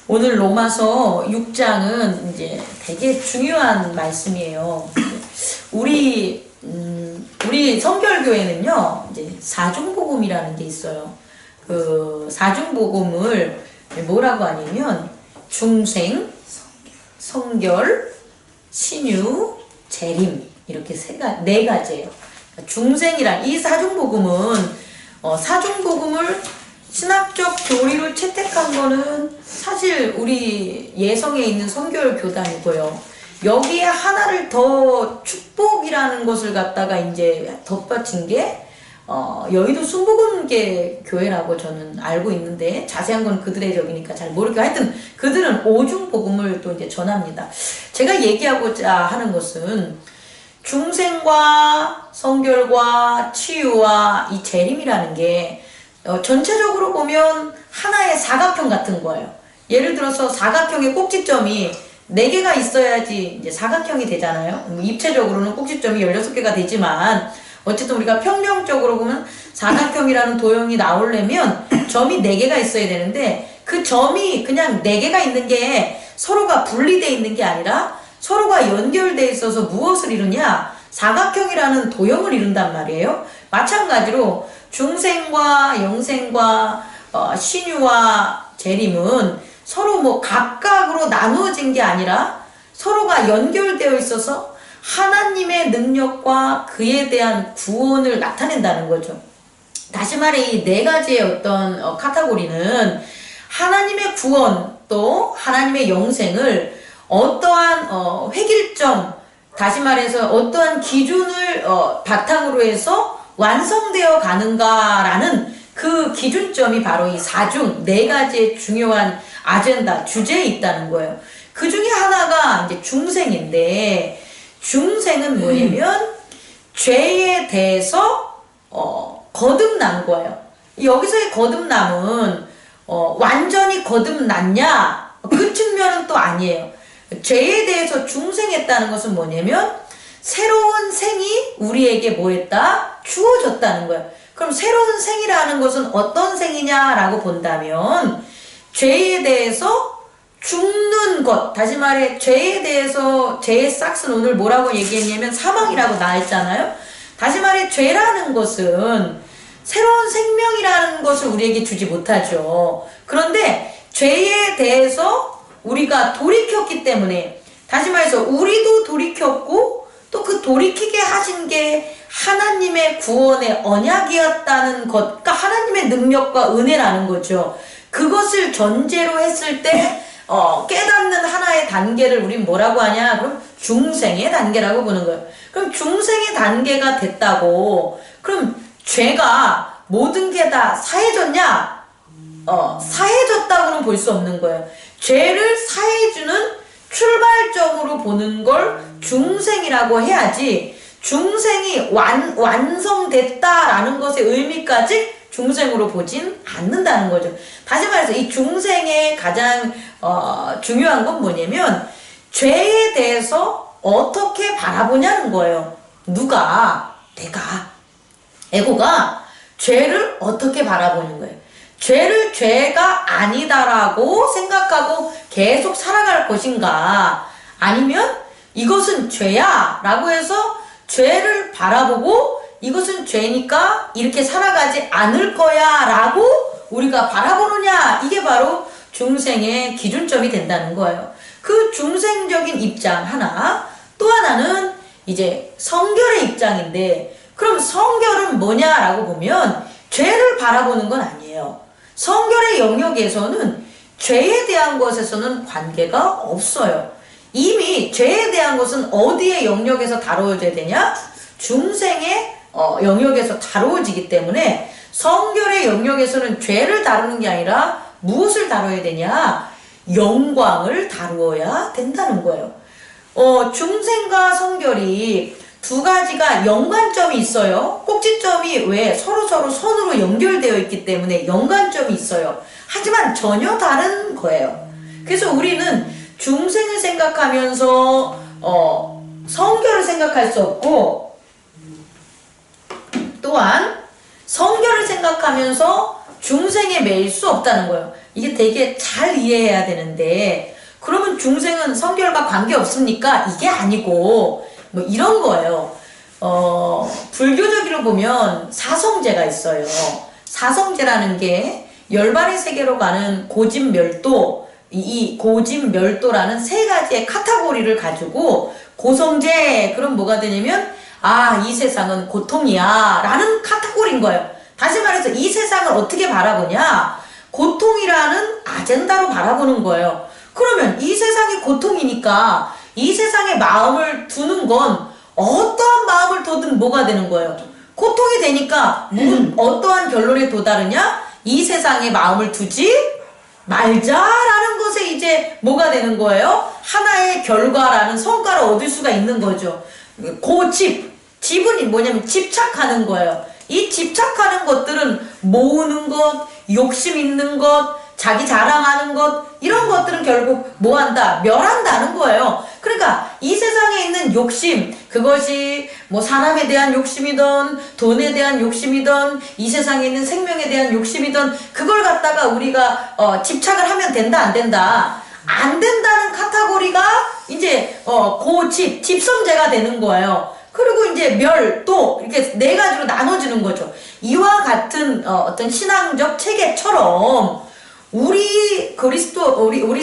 오늘 로마서 6장은 이제 되게 중요한 말씀이에요. 우리 성결교회는요, 이제 사중복음이라는 게 있어요. 그 사중복음을 뭐라고 하냐면 중생, 성결, 신유, 재림 이렇게 네 가지예요. 중생이란 이 사중복음은 사중복음을 신학적 교리로 채택한 거는 사실 우리 예성에 있는 성결교단이고요. 여기에 하나를 더 축복이라는 것을 갖다가 이제 덧받친 게 여의도 순복음계 교회라고 저는 알고 있는데 자세한 건 그들의 적이니까 잘 모르겠고 하여튼 그들은 오중복음을 또 이제 전합니다. 제가 얘기하고자 하는 것은 중생과 성결과 치유와 이 재림이라는 게 전체적으로 보면 하나의 사각형 같은 거예요. 예를 들어서 사각형의 꼭지점이 4개가 있어야지 이제 사각형이 되잖아요. 입체적으로는 꼭지점이 16개가 되지만 어쨌든 우리가 평면적으로 보면 사각형이라는 도형이 나오려면 점이 4개가 있어야 되는데 그 점이 그냥 4개가 있는 게 서로가 분리되어 있는 게 아니라 서로가 연결되어 있어서 무엇을 이루냐? 사각형이라는 도형을 이룬단 말이에요. 마찬가지로 중생과 영생과 신유와 재림은 서로 뭐 각각으로 나누어진 게 아니라 서로가 연결되어 있어서 하나님의 능력과 그에 대한 구원을 나타낸다는 거죠. 다시 말해 이 4가지의 어떤 카테고리는 하나님의 구원 또 하나님의 영생을 어떠한 획일점, 다시 말해서 어떠한 기준을 바탕으로 해서 완성되어 가는가라는 그 기준점이 바로 이 4가지의 중요한 아젠다, 주제에 있다는 거예요. 그 중에 하나가 이제 중생인데, 중생은 뭐냐면, 죄에 대해서, 거듭난 거예요. 여기서의 거듭남은, 완전히 거듭났냐? 그 측면은 또 아니에요. 죄에 대해서 중생했다는 것은 뭐냐면, 새로운 생이 우리에게 뭐 했다? 주어졌다는 거예요. 그럼 새로운 생이라는 것은 어떤 생이냐라고 본다면 죄에 대해서 죽는 것, 다시 말해 죄에 대해서 죄의 싹스는 오늘 뭐라고 얘기했냐면 사망이라고 나왔잖아요. 다시 말해 죄라는 것은 새로운 생명이라는 것을 우리에게 주지 못하죠. 그런데 죄에 대해서 우리가 돌이켰기 때문에 다시 말해서 우리도 돌이켰고 또 그 돌이키게 하신 게 하나님의 구원의 언약이었다는 것과 하나님의 능력과 은혜라는 거죠. 그것을 전제로 했을 때 깨닫는 하나의 단계를 우린 뭐라고 하냐? 그럼 중생의 단계라고 보는 거예요. 그럼 중생의 단계가 됐다고 그럼 죄가 모든 게 다 사해졌냐? 사해졌다고는 볼 수 없는 거예요. 죄를 사해주는 출발점으로 보는 걸 중생이라고 해야지 중생이 완성됐다라는 것의 의미까지 중생으로 보진 않는다는 거죠. 다시 말해서 이 중생의 가장 중요한 건 뭐냐면 죄에 대해서 어떻게 바라보냐는 거예요. 누가? 내가. 에고가 죄를 어떻게 바라보는 거예요. 죄를 죄가 아니다라고 생각하고 계속 살아갈 것인가 아니면 이것은 죄야 라고 해서 죄를 바라보고 이것은 죄니까 이렇게 살아가지 않을 거야 라고 우리가 바라보느냐 이게 바로 중생의 기준점이 된다는 거예요. 그 중생적인 입장 하나 또 하나는 이제 성결의 입장인데 그럼 성결은 뭐냐라고 보면 죄를 바라보는 건 아니에요. 성결의 영역에서는 죄에 대한 것에서는 관계가 없어요. 이미 죄에 대한 것은 어디의 영역에서 다루어져야 되냐? 중생의 영역에서 다루어지기 때문에 성결의 영역에서는 죄를 다루는 게 아니라 무엇을 다뤄야 되냐? 영광을 다루어야 된다는 거예요. 중생과 성결이 2가지가 연관점이 있어요. 꼭지점이 왜 서로 선으로 연결되어 있기 때문에 연관점이 있어요. 하지만 전혀 다른 거예요. 그래서 우리는 중생을 생각하면서 성결을 생각할 수 없고 또한 성결을 생각하면서 중생에 매일 수 없다는 거예요. 이게 되게 잘 이해해야 되는데, 그러면 중생은 성결과 관계 없습니까? 이게 아니고 뭐 이런 거예요. 불교적으로 보면 사성제가 있어요. 사성제라는 게 열반의 세계로 가는 고진멸도, 이 고진멸도라는 세 가지의 카테고리를 가지고 고성제, 그럼 뭐가 되냐면 이 세상은 고통이야 라는 카테고리인 거예요. 다시 말해서 이 세상을 어떻게 바라보냐, 고통이라는 아젠다로 바라보는 거예요. 그러면 이 세상이 고통이니까 이 세상에 마음을 두는 건 어떠한 마음을 둬든 뭐가 되는 거예요? 고통이 되니까 어떠한 결론에 도달하냐? 이 세상에 마음을 두지 말자라는 것에 이제 뭐가 되는 거예요? 하나의 결과라는 성과를 얻을 수가 있는 거죠. 집은 뭐냐면 집착하는 거예요. 이 집착하는 것들은 모으는 것, 욕심 있는 것, 자기 자랑하는 것, 이런 것들은 결국 뭐한다? 멸한다는 거예요. 그러니까 이 세상에 있는 욕심, 그것이 뭐 사람에 대한 욕심이든 돈에 대한 욕심이든 이 세상에 있는 생명에 대한 욕심이든 그걸 갖다가 우리가 집착을 하면 된다 안 된다? 안 된다는 카테고리가 이제 집성제가 되는 거예요. 그리고 이제 멸도, 이렇게 네 가지로 나눠지는 거죠. 이와 같은 어떤 신앙적 체계처럼 우리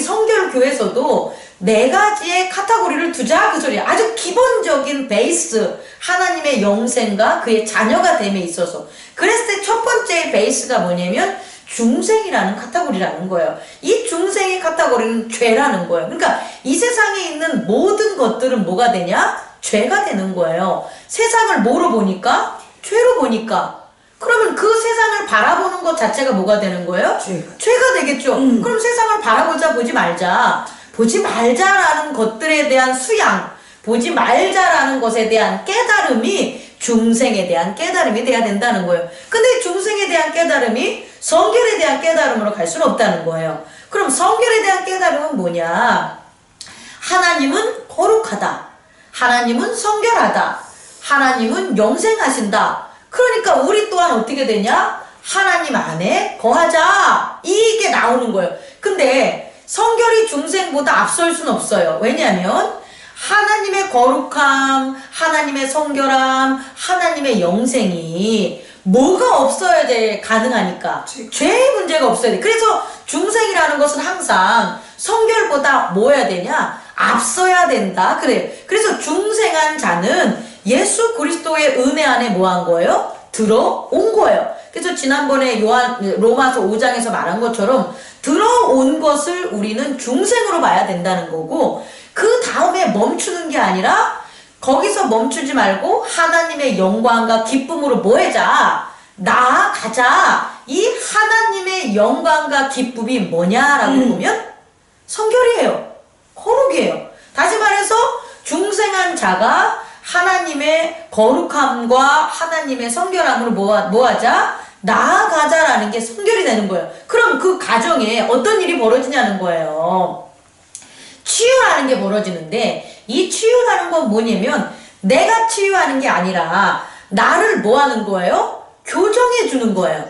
성결교에서도 네 가지의 카테고리를 두자, 그 소리야. 아주 기본적인 베이스, 하나님의 영생과 그의 자녀가 됨에 있어서. 그랬을 때 첫 번째 베이스가 뭐냐면 중생이라는 카테고리라는 거예요. 이 중생의 카테고리는 죄라는 거예요. 그러니까 이 세상에 있는 모든 것들은 뭐가 되냐? 죄가 되는 거예요. 세상을 뭐로 보니까? 죄로 보니까. 그러면 그 세상을 바라보는 것 자체가 뭐가 되는 거예요? 죄가 되겠죠. 그럼 세상을 바라보자, 보지 말자. 보지 말자라는 것들에 대한 수양, 보지 말자라는 것에 대한 깨달음이 중생에 대한 깨달음이 돼야 된다는 거예요. 근데 중생에 대한 깨달음이 성결에 대한 깨달음으로 갈 수는 없다는 거예요. 그럼 성결에 대한 깨달음은 뭐냐? 하나님은 거룩하다. 하나님은 성결하다. 하나님은 영생하신다. 그러니까 우리 또한 어떻게 되냐? 하나님 안에 거하자. 이게 나오는 거예요. 근데 성결이 중생보다 앞설 수는 없어요. 왜냐하면 하나님의 거룩함, 하나님의 성결함, 하나님의 영생이 뭐가 없어야 돼? 가능하니까. 죄의 문제가 없어야 돼. 그래서 중생이라는 것은 항상 성결보다 뭐 해야 되냐? 앞서야 된다. 그래. 그래서 중생한 자는 예수 그리스도의 은혜 안에 뭐 한 거예요? 들어온 거예요. 그래서 지난번에 로마서 5장에서 말한 것처럼 들어온 것을 우리는 중생으로 봐야 된다는 거고, 그 다음에 멈추는 게 아니라 거기서 멈추지 말고 하나님의 영광과 기쁨으로 뭐 하자? 나아가자. 이 하나님의 영광과 기쁨이 뭐냐라고 보면 성결이에요. 거룩이에요. 다시 말해서 중생한 자가 하나님의 거룩함과 하나님의 성결함으로 뭐하자? 나아가자라는 게 성결이 되는 거예요. 그럼 그 가정에 어떤 일이 벌어지냐는 거예요. 치유라는 게 벌어지는데, 이 치유라는 건 뭐냐면 내가 치유하는 게 아니라 나를 뭐 하는 거예요? 교정해 주는 거예요.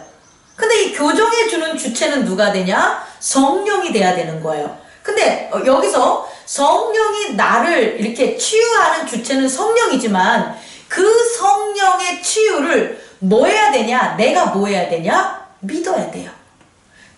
근데 이 교정해 주는 주체는 누가 되냐? 성령이 돼야 되는 거예요. 근데 여기서 성령이 나를 이렇게 치유하는 주체는 성령이지만 그 성령의 치유를 뭐 해야 되냐? 내가 뭐 해야 되냐? 믿어야 돼요.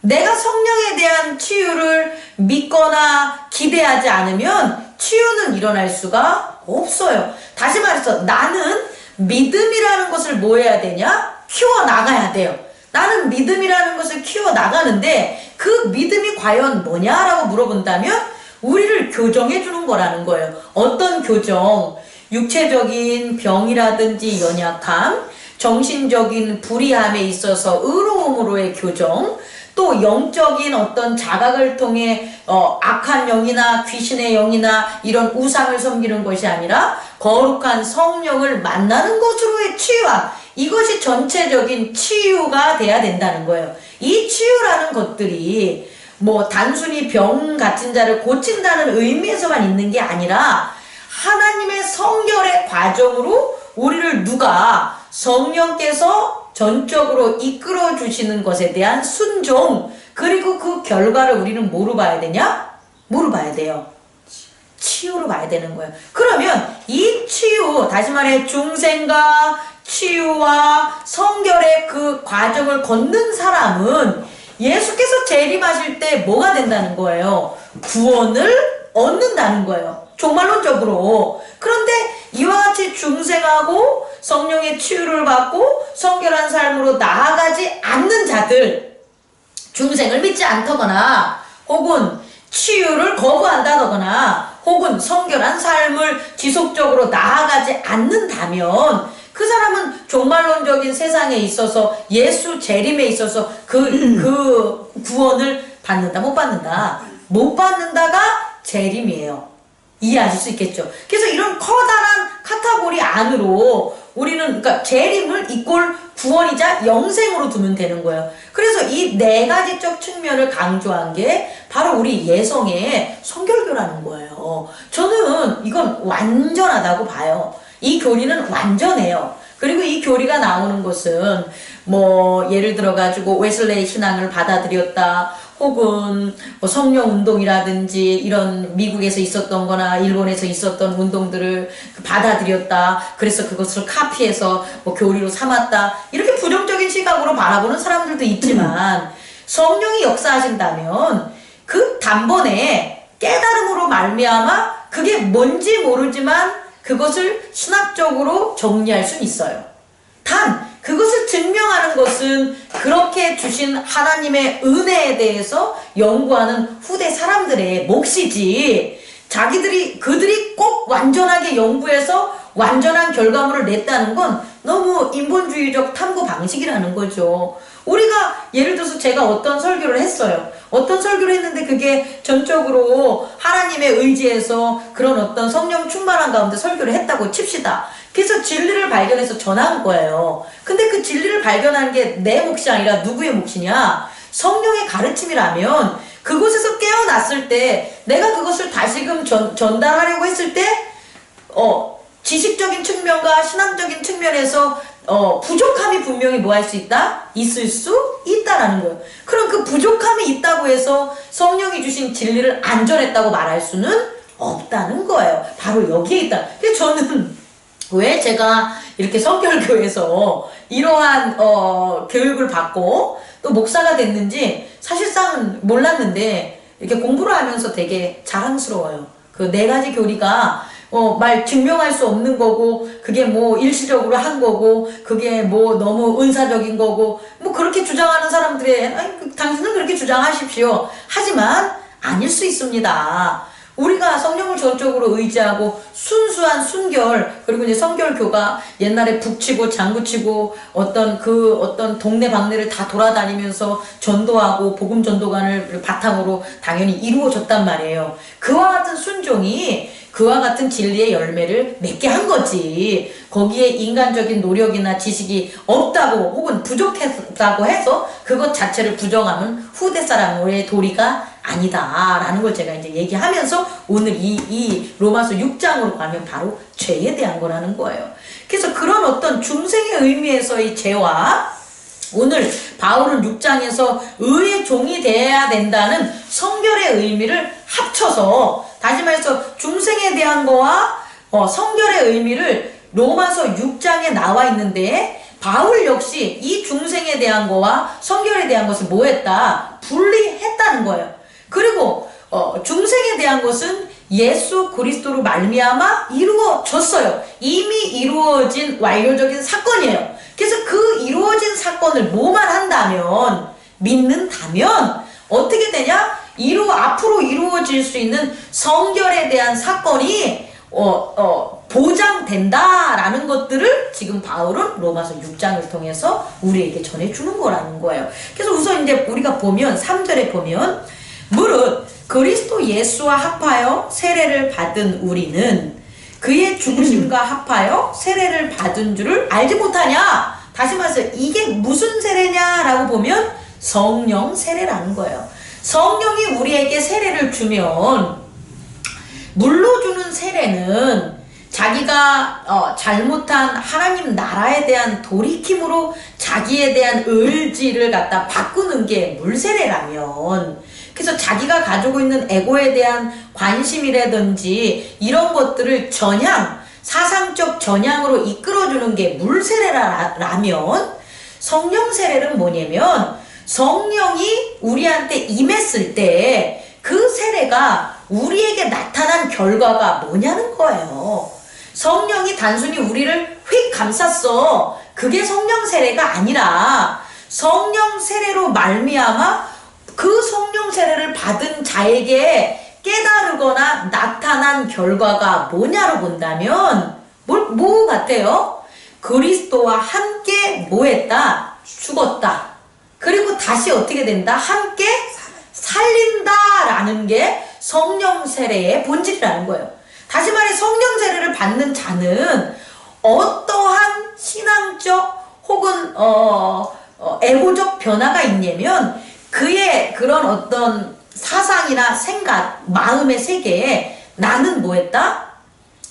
내가 성령에 대한 치유를 믿거나 기대하지 않으면 치유는 일어날 수가 없어요. 다시 말해서 나는 믿음이라는 것을 뭐 해야 되냐? 키워나가야 돼요. 나는 믿음이라는 것을 키워나가는데 그 믿음이 과연 뭐냐라고 물어본다면 우리를 교정해 주는 거라는 거예요. 어떤 교정? 육체적인 병이라든지 연약함, 정신적인 불의함에 있어서 의로움으로의 교정, 또 영적인 어떤 자각을 통해 악한 영이나 귀신의 영이나 이런 우상을 섬기는 것이 아니라 거룩한 성령을 만나는 것으로의 치유함, 이것이 전체적인 치유가 돼야 된다는 거예요. 이 치유라는 것들이 뭐 단순히 병 같은 자를 고친다는 의미에서만 있는 게 아니라 하나님의 성결의 과정으로 우리를 누가 성령께서 전적으로 이끌어 주시는 것에 대한 순종, 그리고 그 결과를 우리는 뭐로 봐야 되냐? 뭐로 봐야 돼요? 치유로 봐야 되는 거예요. 그러면 이 치유, 다시 말해 중생과 치유와 성결의 그 과정을 걷는 사람은 예수께서 재림하실 때 뭐가 된다는 거예요? 구원을 얻는다는 거예요. 종말론적으로. 그런데 이와 같이 중생하고 성령의 치유를 받고 성결한 삶으로 나아가지 않는 자들, 중생을 믿지 않다거나 혹은 치유를 거부한다거나 혹은 성결한 삶을 지속적으로 나아가지 않는다면 그 사람은 종말론적인 세상에 있어서 예수 재림에 있어서 그 구원을 받는다, 못 받는다? 못 받는다가 재림이에요. 이해하실 수 있겠죠? 그래서 이런 커다란 카테고리 안으로 우리는 그러니까 재림을 이꼴 구원이자 영생으로 두면 되는 거예요. 그래서 이 네 가지적 측면을 강조한 게 바로 우리 예성의 성결교라는 거예요. 저는 이건 완전하다고 봐요. 이 교리는 완전해요. 그리고 이 교리가 나오는 것은 뭐 예를 들어 가지고 웨슬레이 신앙을 받아들였다, 혹은 뭐 성령 운동이라든지 이런 미국에서 있었던 거나 일본에서 있었던 운동들을 받아들였다, 그래서 그것을 카피해서 뭐 교리로 삼았다, 이렇게 부정적인 시각으로 바라보는 사람들도 있지만 성령이 역사하신다면 그 단번에 깨달음으로 말미암아 그게 뭔지 모르지만 그것을 신학적으로 정리할 수는 있어요. 단 그것을 증명하는 것은 그렇게 주신 하나님의 은혜에 대해서 연구하는 후대 사람들의 몫이지, 그들이 꼭 완전하게 연구해서 완전한 결과물을 냈다는 건 너무 인본주의적 탐구 방식이라는 거죠. 우리가 예를 들어서 제가 어떤 설교를 했어요. 어떤 설교를 했는데 그게 전적으로 하나님의 의지에서 그런 어떤 성령 충만한 가운데 설교를 했다고 칩시다. 그래서 진리를 발견해서 전한 거예요. 근데 그 진리를 발견하는 게 내 몫이 아니라 누구의 몫이냐? 성령의 가르침이라면 그곳에서 깨어났을 때 내가 그것을 다시금 전달하려고 했을 때 지식적인 측면과 신앙적인 측면에서 부족함이 분명히 뭐 할 수 있다? 있을 수 있다라는 거예요. 그럼 그 부족함이 있다고 해서 성령이 주신 진리를 안 전했다고 말할 수는 없다는 거예요. 바로 여기에 있다. 그래서 저는 왜 제가 이렇게 성결교에서 이러한 교육을 받고 또 목사가 됐는지 사실상 몰랐는데 이렇게 공부를 하면서 되게 자랑스러워요. 그 네 가지 교리가 말 증명할 수 없는 거고, 그게 뭐 일시적으로 한 거고, 그게 뭐 너무 은사적인 거고, 뭐 그렇게 주장하는 사람들의 당신은 그렇게 주장하십시오. 하지만 아닐 수 있습니다. 우리가 성령을 전적으로 의지하고 순수한 순결, 그리고 이제 성결교가 옛날에 북치고 장구치고 어떤 동네 방네를 다 돌아다니면서 전도하고 복음 전도관을 바탕으로 당연히 이루어졌단 말이에요. 그와 같은 순종이 그와 같은 진리의 열매를 맺게 한 거지. 거기에 인간적인 노력이나 지식이 없다고 혹은 부족했다고 해서 그것 자체를 부정하면 후대 사람의 도리가 아니다라는 걸 제가 이제 얘기하면서 오늘 이 로마서 6장으로 가면 바로 죄에 대한 거라는 거예요. 그래서 그런 어떤 중생의 의미에서의 죄와 오늘 바울은 6장에서 의의 종이 되어야 된다는 성결의 의미를 합쳐서, 다시 말해서 중생에 대한 거와 성결의 의미를 로마서 6장에 나와 있는데, 바울 역시 이 중생에 대한 거와 성결에 대한 것을 뭐 했다? 분리했다는 거예요. 그리고 중생에 대한 것은 예수 그리스도로 말미암아 이루어졌어요. 이미 이루어진 완료적인 사건이에요. 그래서 그 이루어진 사건을 뭐만 한다면, 믿는다면 어떻게 되냐? 앞으로 이루어질 수 있는 성결에 대한 사건이 보장된다라는 것들을 지금 바울은 로마서 6장을 통해서 우리에게 전해주는 거라는 거예요. 그래서 우선 이제 우리가 보면 3절에 보면, 무릇 그리스도 예수와 합하여 세례를 받은 우리는 그의 죽으심과 합하여 세례를 받은 줄을 알지 못하냐? 다시 말해서 이게 무슨 세례냐라고 보면 성령 세례라는 거예요. 성령이 우리에게 세례를 주면, 물로 주는 세례는 자기가 잘못한 하나님 나라에 대한 돌이킴으로 자기에 대한 의지를 갖다 바꾸는 게 물세례라면, 그래서 자기가 가지고 있는 에고에 대한 관심이라든지 이런 것들을 전향, 사상적 전향으로 이끌어주는 게 물세례라면, 성령 세례는 뭐냐면 성령이 우리한테 임했을 때 그 세례가 우리에게 나타난 결과가 뭐냐는 거예요. 성령이 단순히 우리를 휙 감쌌어. 그게 성령 세례가 아니라 성령 세례로 말미암아 그 성령 세례를 받은 자에게 깨달으거나 나타난 결과가 뭐냐로 본다면 뭐 같아요? 그리스도와 함께 뭐 했다? 죽었다. 그리고 다시 어떻게 된다? 함께 살린다라는 게 성령 세례의 본질이라는 거예요. 다시 말해 성령 세례를 받는 자는 어떠한 신앙적 혹은 에고적 변화가 있냐면 그의 그런 어떤 사상이나 생각, 마음의 세계에 나는 뭐 했다?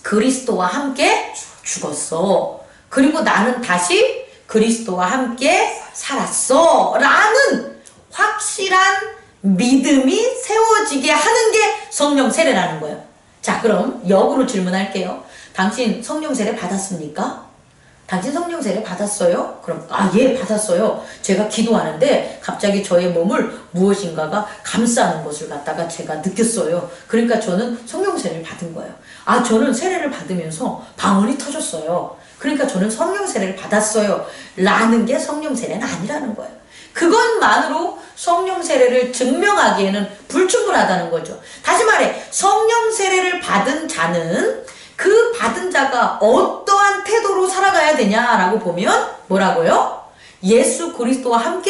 그리스도와 함께 죽었어. 그리고 나는 다시 그리스도와 함께 살았어. 라는 확실한 믿음이 세워지게 하는 게 성령 세례라는 거예요. 자, 그럼 역으로 질문할게요. 당신 성령 세례 받았습니까? 당신 성령 세례 받았어요? 그럼 예, 받았어요. 제가 기도하는데 갑자기 저의 몸을 무엇인가가 감싸는 것을 갖다가 제가 느꼈어요. 그러니까 저는 성령 세례를 받은 거예요. 저는 세례를 받으면서 방언이 터졌어요. 그러니까 저는 성령 세례를 받았어요. 라는 게 성령 세례는 아니라는 거예요. 그것만으로 성령 세례를 증명하기에는 불충분하다는 거죠. 다시 말해 성령 세례를 받은 자는 그 받은 자가 어떠한 태도로 살아가야 되냐라고 보면 뭐라고요? 예수 그리스도와 함께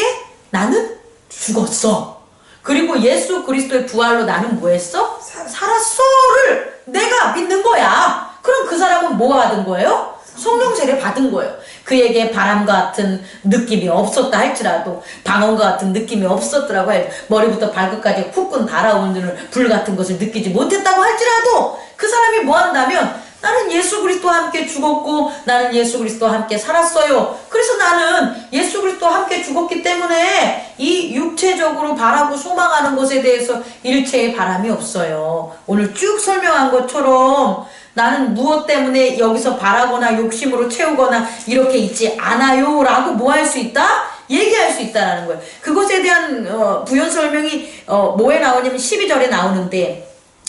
나는 죽었어. 그리고 예수 그리스도의 부활로 나는 뭐 했어? 살았어를 내가 믿는 거야. 그럼 그 사람은 뭐 받은 거예요? 성령 세례 받은 거예요. 그에게 바람과 같은 느낌이 없었다 할지라도, 방언과 같은 느낌이 없었더라고 할, 머리부터 발끝까지 훅군 달아오르는 불 같은 것을 느끼지 못했다고 할지라도 그 사람이 뭐 한다면 나는 예수 그리스도와 함께 죽었고 나는 예수 그리스도와 함께 살았어요. 그래서 나는 예수 그리스도와 함께 죽었기 때문에 이 육체적으로 바라고 소망하는 것에 대해서 일체의 바람이 없어요. 오늘 쭉 설명한 것처럼 나는 무엇 때문에 여기서 바라거나 욕심으로 채우거나 이렇게 있지 않아요 라고 뭐 할 수 있다? 얘기할 수 있다라는 거예요. 그것에 대한 부연 설명이 뭐에 나오냐면 12절에 나오는데,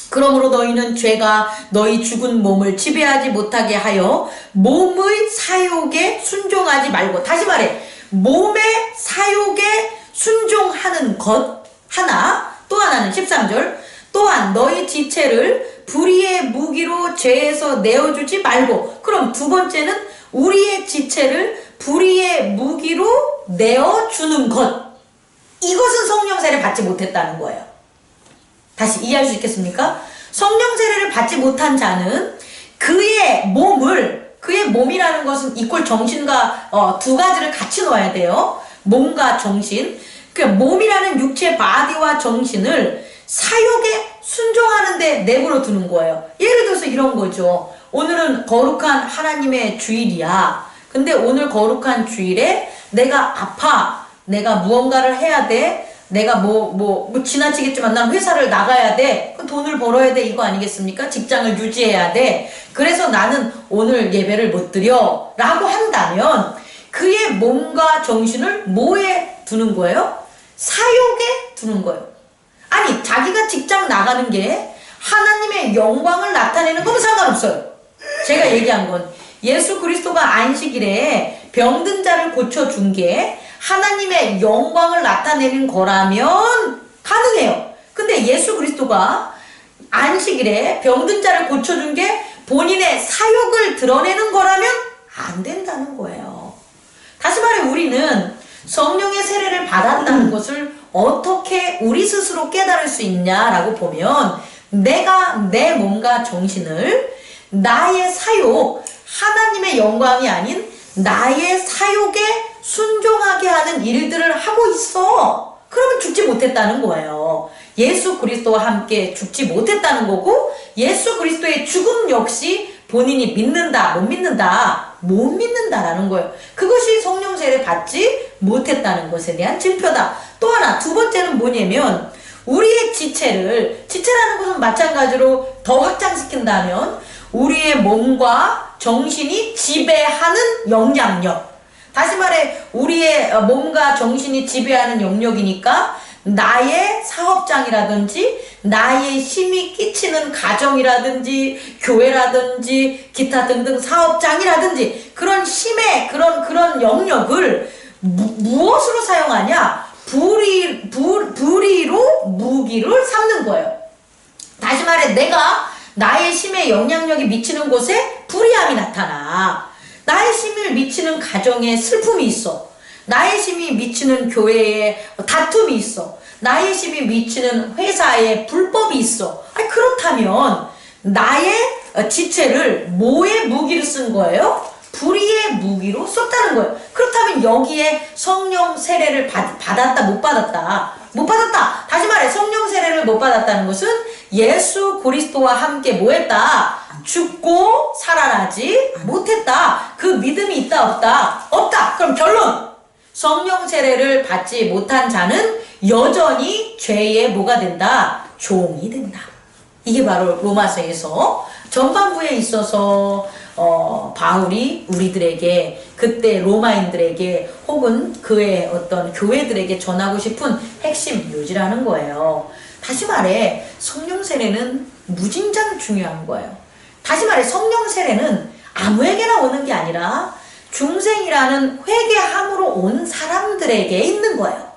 그러므로 너희는 죄가 너희 죽은 몸을 지배하지 못하게 하여 몸의 사욕에 순종하지 말고, 다시 말해 몸의 사욕에 순종하는 것 하나, 또 하나는 13절, 또한 너희 지체를 불의의 무기로 죄에서 내어주지 말고. 그럼 두 번째는 우리의 지체를 불의의 무기로 내어주는 것. 이것은 성령 세례 받지 못했다는 거예요. 다시 이해할 수 있겠습니까? 성령 세례를 받지 못한 자는 그의 몸을, 그의 몸이라는 것은 이꼴 정신과 두 가지를 같이 놓아야 돼요. 몸과 정신. 그 몸이라는 육체 바디와 정신을 사욕에 순종하는데 내버려 두는 거예요. 예를 들어서 이런 거죠. 오늘은 거룩한 하나님의 주일이야. 근데 오늘 거룩한 주일에 내가 아파. 내가 무언가를 해야 돼. 내가 지나치겠지만 난 회사를 나가야 돼. 돈을 벌어야 돼. 이거 아니겠습니까? 직장을 유지해야 돼. 그래서 나는 오늘 예배를 못 드려. 라고 한다면 그의 몸과 정신을 뭐에 두는 거예요? 사욕에 두는 거예요. 아니, 자기가 직장 나가는 게 하나님의 영광을 나타내는 건 상관없어요. 제가 얘기한 건 예수 그리스도가 안식일에 병든 자를 고쳐준 게 하나님의 영광을 나타내는 거라면 가능해요. 근데 예수 그리스도가 안식일에 병든 자를 고쳐준 게 본인의 사욕을 드러내는 거라면 안 된다는 거예요. 다시 말해 우리는 성령의 세례를 받았다는 것을 어떻게 우리 스스로 깨달을 수 있냐라고 보면, 내가 내 몸과 정신을 나의 사욕, 하나님의 영광이 아닌 나의 사욕에 순종하게 하는 일들을 하고 있어. 그러면 죽지 못했다는 거예요. 예수 그리스도와 함께 죽지 못했다는 거고, 예수 그리스도의 죽음 역시 본인이 믿는다, 못 믿는다, 못 믿는다라는 거예요. 그것이 성령 세례 받지 못했다는 것에 대한 증표다. 또 하나, 두 번째는 뭐냐면 우리의 지체라는 것은 마찬가지로 더 확장시킨다면 우리의 몸과 정신이 지배하는 영향력. 다시 말해 우리의 몸과 정신이 지배하는 영역이니까 나의 사업장이라든지 나의 힘이 끼치는 가정이라든지 교회라든지 기타 등등 사업장이라든지 그런 힘의 그런 영역을 무엇으로 사용하냐? 불의로 무기를 삼는 거예요. 다시 말해 내가 나의 힘의 영향력이 미치는 곳에 불의함이 나타나. 나의 힘을 미치는 가정에 슬픔이 있어. 나의 힘이 미치는 교회에 다툼이 있어. 나의 힘이 미치는 회사에 불법이 있어. 아니, 그렇다면 나의 지체를 뭐의 무기로 쓴 거예요? 불의의 무기로 썼다는 거예요. 그렇다면 여기에 성령 세례를 받았다 못 받았다? 못 받았다. 다시 말해 성령 세례를 못 받았다는 것은 예수 그리스도와 함께 뭐했다? 죽고 살아나지 못했다. 그 믿음이 있다 없다? 없다. 그럼 결론, 성령 세례를 받지 못한 자는 여전히 죄의 뭐가 된다? 종이 된다. 이게 바로 로마서에서 전반부에 있어서 바울이 우리들에게, 그때 로마인들에게 혹은 그의 어떤 교회들에게 전하고 싶은 핵심 요지라는 거예요. 다시 말해 성령 세례는 무진장 중요한 거예요. 다시 말해 성령 세례는 아무에게나 오는 게 아니라 중생이라는 회개함으로 온 사람들에게 있는 거예요.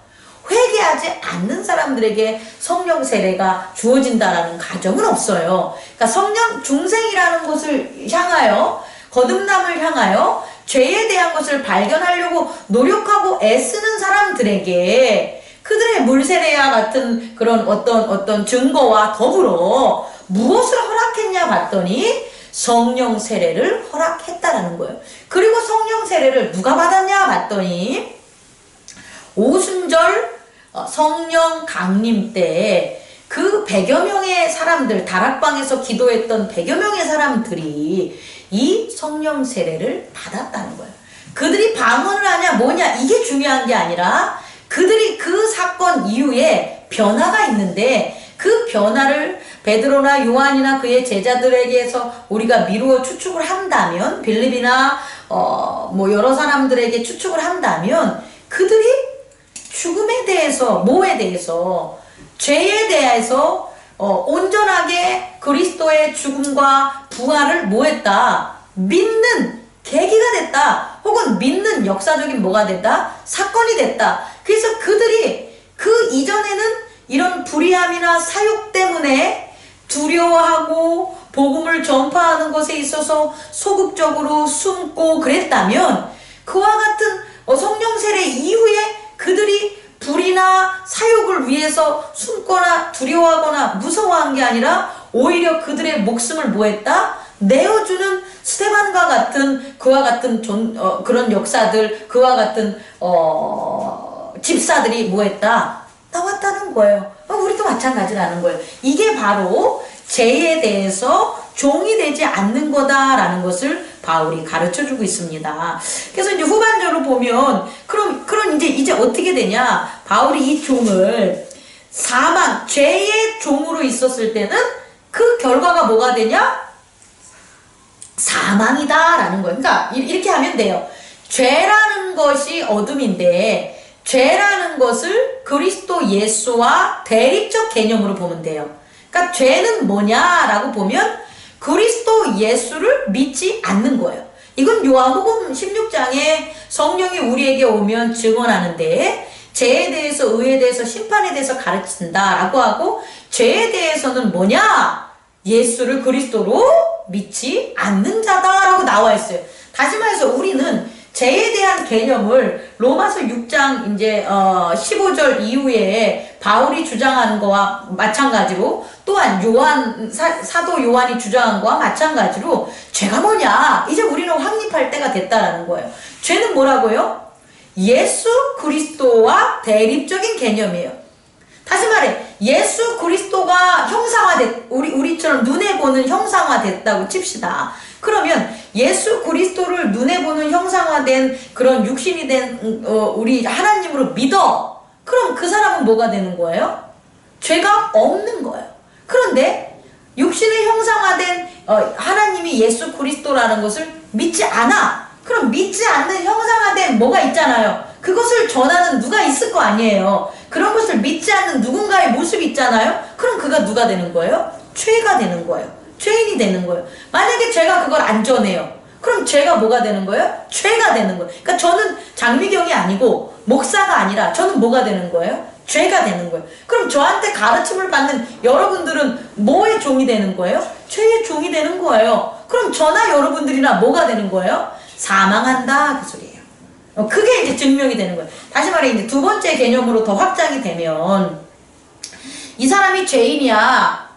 회개하지 않는 사람들에게 성령 세례가 주어진다라는 가정은 없어요. 그러니까 중생이라는 것을 향하여, 거듭남을 향하여 죄에 대한 것을 발견하려고 노력하고 애쓰는 사람들에게 그들의 물세례와 같은 그런 어떤 증거와 더불어 무엇을 허락했냐 봤더니 성령 세례를 허락했다라는 거예요. 그리고 성령 세례를 누가 받았냐 봤더니 오순절 성령 강림 때 그 100여 명의 사람들, 다락방에서 기도했던 100여 명의 사람들이 이 성령 세례를 받았다는 거예요. 그들이 방언을 하냐 뭐냐 이게 중요한 게 아니라 그들이 그 사건 이후에 변화가 있는데 그 변화를 베드로나 요한이나 그의 제자들에게서 우리가 미루어 추측을 한다면, 빌립이나 뭐 여러 사람들에게 추측을 한다면 그들이 죽음에 대해서, 뭐에 대해서, 죄에 대해서 온전하게 그리스도의 죽음과 부활을 뭐했다? 믿는 계기가 됐다. 혹은 믿는 역사적인 뭐가 됐다? 사건이 됐다. 그래서 그들이 그 이전에는 이런 불의함이나 사욕 때문에 두려워하고 복음을 전파하는 것에 있어서 소극적으로 숨고 그랬다면, 그와 같은 성령 세례 이후에 그들이 불의나 사욕을 위해서 숨거나 두려워하거나 무서워한 게 아니라 오히려 그들의 목숨을 뭐했다? 내어주는 스테반과 같은, 그와 같은 그런 역사들, 그와 같은 집사들이 뭐했다? 나왔다는 거예요. 우리도 마찬가지라는 거예요. 이게 바로 죄에 대해서 종이 되지 않는 거다라는 것을 바울이 가르쳐주고 있습니다. 그래서 이제 후반적으로 보면 그럼 이제 어떻게 되냐? 바울이 이 종을 사망, 죄의 종으로 있었을 때는 그 결과가 뭐가 되냐? 사망이다라는 거예요. 그러니까 이렇게 하면 돼요. 죄라는 것이 어둠인데 죄라는 것을 그리스도 예수와 대립적 개념으로 보면 돼요. 그러니까 죄는 뭐냐라고 보면 그리스도 예수를 믿지 않는 거예요. 이건 요한복음 16장에 성령이 우리에게 오면 증언하는데 죄에 대해서, 의에 대해서, 심판에 대해서 가르친다라고 하고, 죄에 대해서는 뭐냐? 예수를 그리스도로 믿지 않는 자다라고 나와 있어요. 다시 말해서 우리는 죄에 대한 개념을 로마서 6장 이제 15절 이후에 바울이 주장하는 거와 마찬가지로, 또한 사도 요한이 주장한 거와 마찬가지로 죄가 뭐냐? 이제 우리는 확립할 때가 됐다라는 거예요. 죄는 뭐라고요? 예수 그리스도와 대립적인 개념이에요. 다시 말해 예수 그리스도가 형상화됐 우리처럼 눈에 보는 형상화 됐다고 칩시다. 그러면 예수 그리스도를 눈에 보는 형상화된 그런 육신이 된 우리 하나님으로 믿어. 그럼 그 사람은 뭐가 되는 거예요? 죄가 없는 거예요. 그런데 육신의 형상화된 하나님이 예수 그리스도라는 것을 믿지 않아. 그럼 믿지 않는 형상화된 뭐가 있잖아요. 그것을 전하는 누가 있을 거 아니에요. 그런 것을 믿지 않는 누군가의 모습이 있잖아요. 그럼 그가 누가 되는 거예요? 죄가 되는 거예요. 죄인이 되는 거예요. 만약에 제가 그걸 안 전해요. 그럼 죄가 뭐가 되는 거예요? 죄가 되는 거예요. 그러니까 저는 장미경이 아니고 목사가 아니라 저는 뭐가 되는 거예요? 죄가 되는 거예요. 그럼 저한테 가르침을 받는 여러분들은 뭐의 종이 되는 거예요? 죄의 종이 되는 거예요. 그럼 저나 여러분들이나 뭐가 되는 거예요? 사망한다, 그 소리예요. 그게 이제 증명이 되는 거예요. 다시 말해 이제 두 번째 개념으로 더 확장이 되면 이 사람이 죄인이야.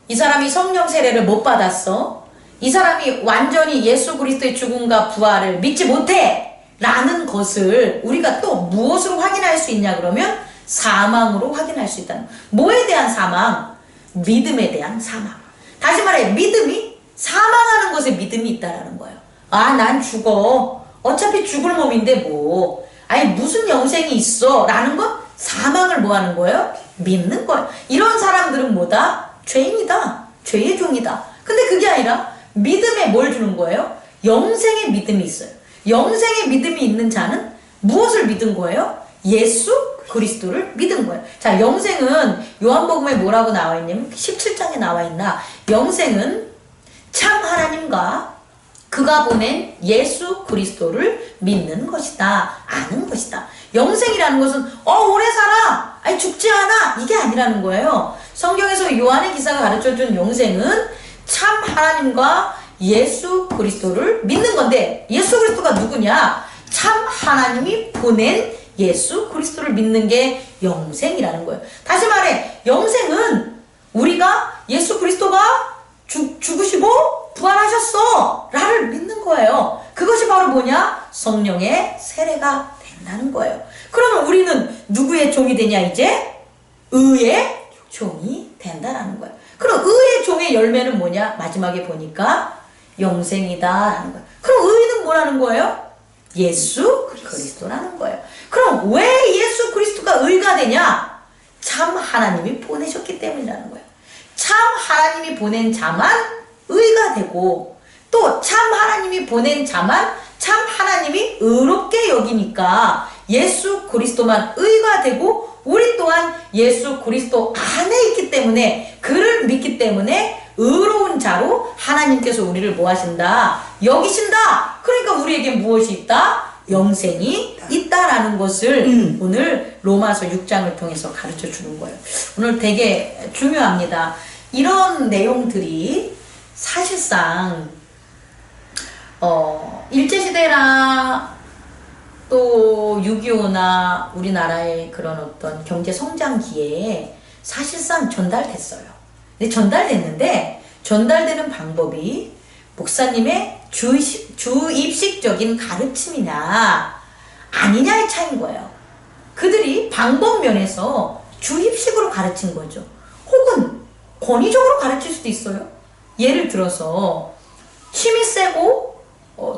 이 사람이 성령 세례를 못 받았어. 이 사람이 완전히 예수 그리스도의 죽음과 부활을 믿지 못해 라는 것을 우리가 또 무엇으로 확인할 수 있냐 그러면 사망으로 확인할 수 있다는 거예요. 뭐에 대한 사망? 믿음에 대한 사망. 다시 말해 믿음이 사망하는 것에 믿음이 있다라는 거예요. 아, 난 죽어. 어차피 죽을 몸인데 뭐. 아니 무슨 영생이 있어 라는 건 사망을 뭐 하는 거예요? 믿는 거예요. 이런 사람들은 뭐다? 죄인이다. 죄의 종이다. 근데 그게 아니라 믿음에 뭘 주는 거예요? 영생의 믿음이 있어요. 영생의 믿음이 있는 자는 무엇을 믿은 거예요? 예수 그리스도를 믿은 거예요. 자, 영생은 요한복음에 뭐라고 나와 있냐면 17장에 나와 있나? 영생은 참 하나님과 그가 보낸 예수 그리스도를 믿는 것이다. 아는 것이다. 영생이라는 것은 오래 살아. 아니 죽지 않아. 이게 아니라는 거예요. 성경에서 요한의 기사가 가르쳐준 영생은 참 하나님과 예수 그리스도를 믿는 건데 예수 그리스도가 누구냐? 참 하나님이 보낸 예수 그리스도를 믿는 게 영생이라는 거예요. 다시 말해 영생은 우리가 예수 그리스도가 죽으시고 부활하셨어 라를 믿는 거예요. 그것이 바로 뭐냐? 성령의 세례가 된다는 거예요. 그러면 우리는 누구의 종이 되냐 이제? 의의 종이 된다라는 거예요. 그럼 의의 종의 열매는 뭐냐? 마지막에 보니까 영생이다 라는 거예요. 그럼 의는 뭐라는 거예요? 예수 그리스도라는 거예요. 그럼 왜 예수 그리스도가 의가 되냐? 참 하나님이 보내셨기 때문이라는 거예요. 참 하나님이 보낸 자만 의가 되고 또 참 하나님이 보낸 자만 참 하나님이 의롭게 여기니까 예수 그리스도만 의가 되고 우리 또한 예수 그리스도 안에 있기 때문에 그를 믿기 때문에 의로운 자로 하나님께서 우리를 뭐 하신다? 여기신다. 그러니까 우리에게 무엇이 있다? 영생이 있다라는 것을 오늘 로마서 6장을 통해서 가르쳐 주는 거예요. 오늘 되게 중요합니다. 이런 내용들이 사실상 일제시대나 또 6.25나 우리나라의 그런 어떤 경제 성장기에 사실상 전달됐어요. 근데 전달됐는데 전달되는 방법이 목사님의 주입식적인 가르침이냐 아니냐의 차이인 거예요. 그들이 방법 면에서 주입식으로 가르친 거죠. 혹은 권위적으로 가르칠 수도 있어요. 예를 들어서 힘이 세고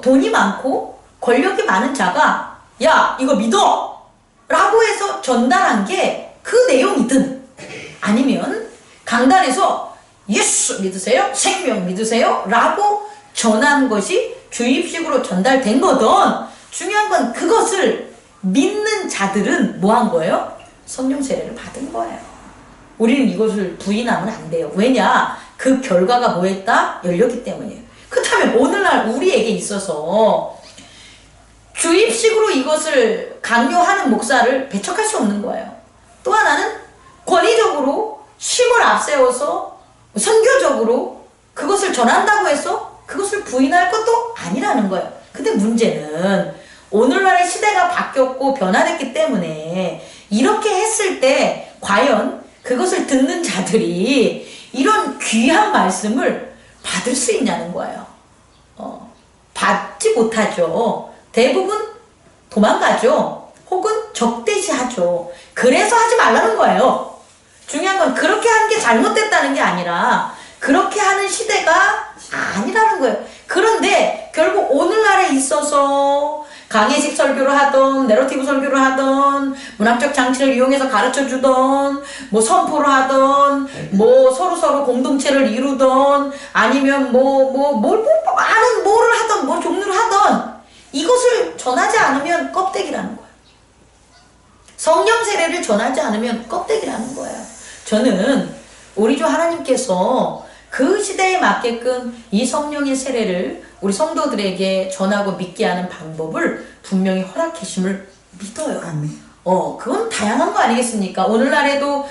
돈이 많고 권력이 많은 자가 야 이거 믿어! 라고 해서 전달한 게 그 내용이든 아니면 강단에서 예수 믿으세요? 생명 믿으세요? 라고 전한 것이 주입식으로 전달된 거든 중요한 건 그것을 믿는 자들은 뭐 한 거예요? 성령 세례를 받은 거예요. 우리는 이것을 부인하면 안 돼요. 왜냐? 그 결과가 뭐 했다? 열렸기 때문이에요. 그렇다면 오늘날 우리에게 있어서 주입식으로 이것을 강요하는 목사를 배척할 수 없는 거예요. 또 하나는 권위적으로 힘을 앞세워서 선교적으로 그것을 전한다고 해서 그것을 부인할 것도 아니라는 거예요. 근데 문제는 오늘날의 시대가 바뀌었고 변화됐기 때문에 이렇게 했을 때 과연 그것을 듣는 자들이 이런 귀한 말씀을 받을 수 있냐는 거예요. 받지 못하죠. 대부분 도망가죠. 혹은 적대시하죠. 그래서 하지 말라는 거예요. 중요한 건 그렇게 하는 게 잘못됐다는 게 아니라 그렇게 하는 시대가 아니라는 거예요. 그런데 결국 오늘날에 있어서 강해식 설교를 하던 내러티브 설교를 하던 문학적 장치를 이용해서 가르쳐주던 뭐 선포를 하던 뭐 서로 공동체를 이루던 아니면 많은 뭐를 하던 뭐 종류를 하던 이것을 전하지 않으면 껍데기라는 거예요. 성령 세례를 전하지 않으면 껍데기라는 거예요. 저는 우리 주 하나님께서 그 시대에 맞게끔 이 성령의 세례를 우리 성도들에게 전하고 믿게 하는 방법을 분명히 허락하심을 믿어요. 아멘. 그건 다양한 거 아니겠습니까? 오늘날에도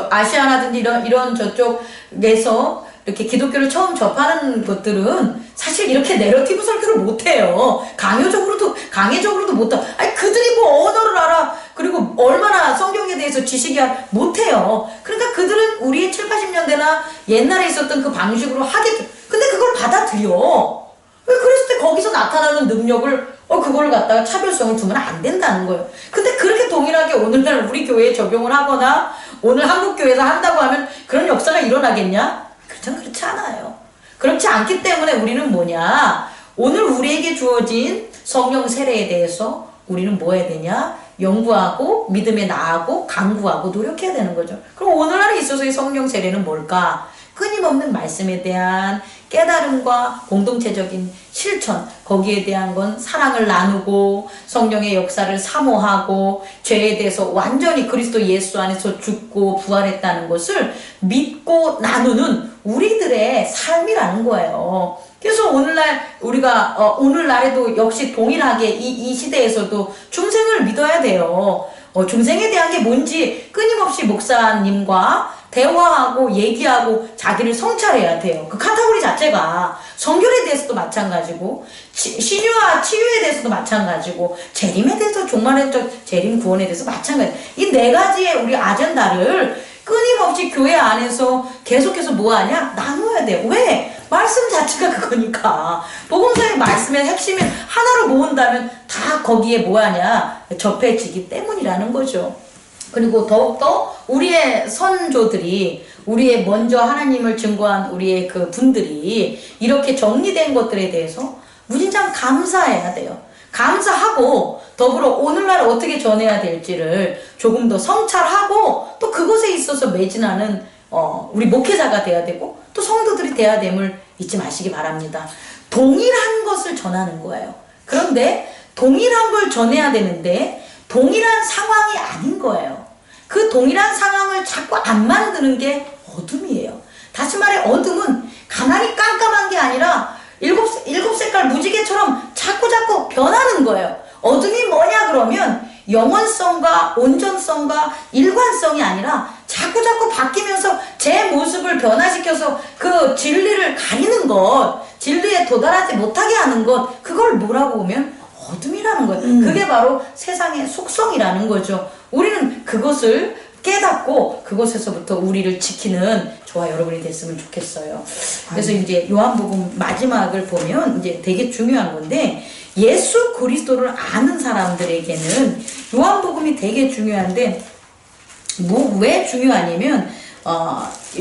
아시아나든지 이런 저쪽에서 이렇게 기독교를 처음 접하는 것들은 사실 이렇게 내러티브 설교를 못해요. 강요적으로도 못해요. 아니, 그들이 뭐 언어를 알아. 그리고 얼마나 성경에 대해서 지식이 못해요. 그러니까 그들은 우리의 7, 80년대나 옛날에 있었던 그 방식으로 하겠죠. 근데 그걸 받아들여. 그랬을 때 거기서 나타나는 능력을 그걸 갖다가 차별성을 두면 안 된다는 거예요. 근데 그렇게 동일하게 오늘날 우리 교회에 적용을 하거나 오늘 한국 교회에서 한다고 하면 그런 역사가 일어나겠냐? 전 그렇지 않아요. 그렇지 않기 때문에 우리는 뭐냐? 오늘 우리에게 주어진 성령 세례에 대해서 우리는 뭐 해야 되냐? 연구하고 믿음에 나아가고 강구하고 노력해야 되는 거죠. 그럼 오늘날에 있어서의 성령 세례는 뭘까? 끊임없는 말씀에 대한 깨달음과 공동체적인 실천, 거기에 대한 건 사랑을 나누고 성령의 역사를 사모하고 죄에 대해서 완전히 그리스도 예수 안에서 죽고 부활했다는 것을 믿고 나누는 우리들의 삶이라는 거예요. 그래서 오늘날 우리가 오늘날에도 역시 동일하게 이 시대에서도 중생을 믿어야 돼요. 중생에 대한 게 뭔지 끊임없이 목사님과 대화하고 얘기하고 자기를 성찰해야 돼요. 그 카테고리 자체가 성결에 대해서도 마찬가지고 신유와 치유에 대해서도 마찬가지고 재림에 대해서 종말의 재림 구원에 대해서 마찬가지. 이 네 가지의 우리 아젠다를 끊임없이 교회 안에서 계속해서 뭐하냐? 나눠야 돼. 왜? 말씀 자체가 그거니까. 복음서의 말씀의 핵심을 하나로 모은다면 다 거기에 뭐하냐? 접해지기 때문이라는 거죠. 그리고 더욱더 우리의 선조들이 우리의 먼저 하나님을 증거한 우리의 그 분들이 이렇게 정리된 것들에 대해서 무진장 감사해야 돼요. 감사하고 더불어 오늘날 어떻게 전해야 될지를 조금 더 성찰하고 또 그것에 있어서 매진하는 우리 목회자가 돼야 되고 또 성도들이 돼야 됨을 잊지 마시기 바랍니다. 동일한 것을 전하는 거예요. 그런데 동일한 걸 전해야 되는데 동일한 상황이 아닌 거예요. 그 동일한 상황을 자꾸 안 만드는 게 어둠이에요. 다시 말해 어둠은 가만히 깜깜한 게 아니라 일곱 색깔 무지개처럼 자꾸 변하는 거예요. 어둠이 뭐냐 그러면 영원성과 온전성과 일관성이 아니라 자꾸 바뀌면서 제 모습을 변화시켜서 그 진리를 가리는 것, 진리에 도달하지 못하게 하는 것, 그걸 뭐라고 보면 어둠이라는 거예요. 그게 바로 세상의 속성이라는 거죠. 우리는 그것을 깨닫고 그것에서부터 우리를 지키는 저와 여러분이 됐으면 좋겠어요. 그래서 이제 요한복음 마지막을 보면 이제 되게 중요한 건데 예수 그리스도를 아는 사람들에게는 요한복음이 되게 중요한데 왜 중요하냐면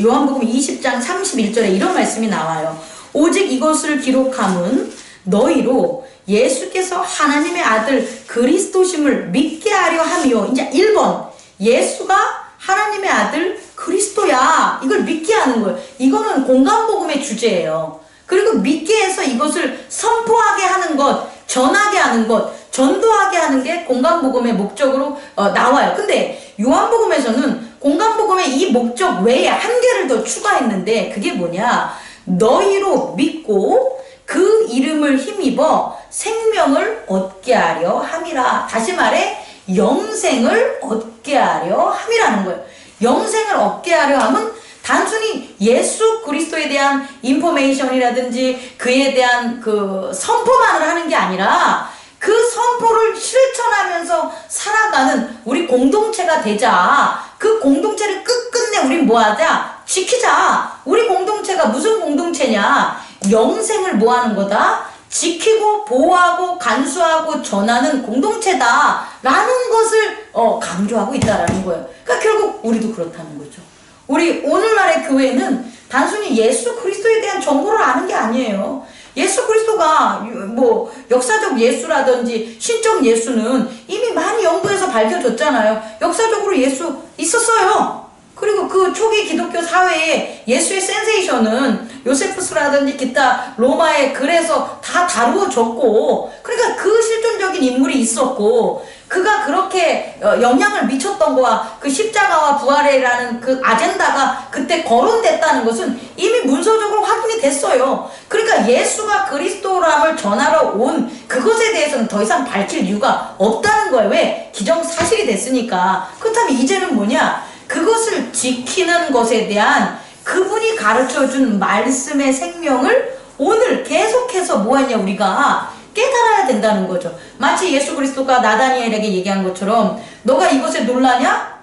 요한복음 20장 31절에 이런 말씀이 나와요. 오직 이것을 기록함은 너희로 예수께서 하나님의 아들 그리스도심을 믿게 하려 함이요. 이제 1번 예수가 하나님의 아들 그리스도야. 이걸 믿게 하는 거예요. 이거는 공간복음의 주제예요. 그리고 믿게 해서 이것을 선포하게 하는 것, 전하게 하는 것, 전도하게 하는 게 공간복음의 목적으로 나와요. 근데 요한복음에서는 공간복음의 이 목적 외에 한 개를 더 추가했는데 그게 뭐냐? 너희로 믿고 그 이름을 힘입어 생명을 얻게 하려 함이라. 다시 말해 영생을 얻게 하려 함이라는 거예요. 영생을 얻게 하려 함은 단순히 예수 그리스도에 대한 인포메이션이라든지 그에 대한 그 선포만을 하는 게 아니라 그 선포를 실천하면서 살아가는 우리 공동체가 되자. 그 공동체를 끝끝내 우린 뭐하자? 지키자. 우리 공동체가 무슨 공동체냐? 영생을 뭐하는 거다? 지키고 보호하고 간수하고 전하는 공동체다라는 것을 강조하고 있다라는 거예요. 그러니까 결국 우리도 그렇다는 거죠. 우리 오늘날의 교회는 단순히 예수 그리스도에 대한 정보를 아는 게 아니에요. 예수 그리스도가 뭐 역사적 예수라든지 신적 예수는 이미 많이 연구해서 밝혀졌잖아요. 역사적으로 예수 있었어요. 그리고 그 초기 기독교 사회에 예수의 센세이션은 요세푸스라든지 기타 로마의 글에서 다 다루어졌고, 그러니까 그 실존적인 인물이 있었고, 그가 그렇게 영향을 미쳤던 거와 그 십자가와 부활이라는 그 아젠다가 그때 거론됐다는 것은 이미 문서적으로 확인이 됐어요. 그러니까 예수가 그리스도람을 전하러 온 그것에 대해서는 더 이상 밝힐 이유가 없다는 거예요. 왜? 기정사실이 됐으니까. 그렇다면 이제는 뭐냐? 그것을 지키는 것에 대한 그분이 가르쳐준 말씀의 생명을 오늘 계속해서 뭐하냐 우리가 깨달아야 된다는 거죠. 마치 예수 그리스도가 나다니엘에게 얘기한 것처럼 너가 이것에 놀라냐?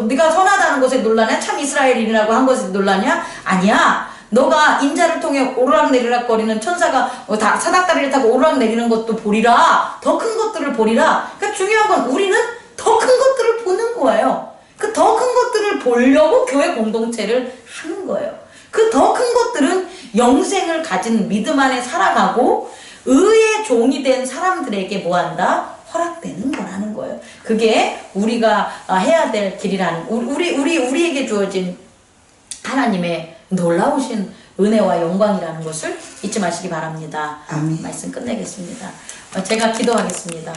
네가 선하다는 것에 놀라냐? 참 이스라엘인이라고 한 것에 놀라냐? 아니야. 너가 인자를 통해 오르락내리락 거리는 천사가 사닥다리를 타고 오르락내리는 것도 보리라. 더 큰 것들을 보리라. 그러니까 중요한 건 우리는 더 큰 것들을 보는 거예요. 그 더 큰 것들을 보려고 교회 공동체를 하는 거예요. 그 더 큰 것들은 영생을 가진 믿음 안에 살아가고 의의 종이 된 사람들에게 뭐한다? 허락되는 거라는 거예요. 그게 우리가 해야 될 길이라는, 우리에게 주어진 하나님의 놀라우신 은혜와 영광이라는 것을 잊지 마시기 바랍니다. 아멘. 말씀 끝내겠습니다. 제가 기도하겠습니다.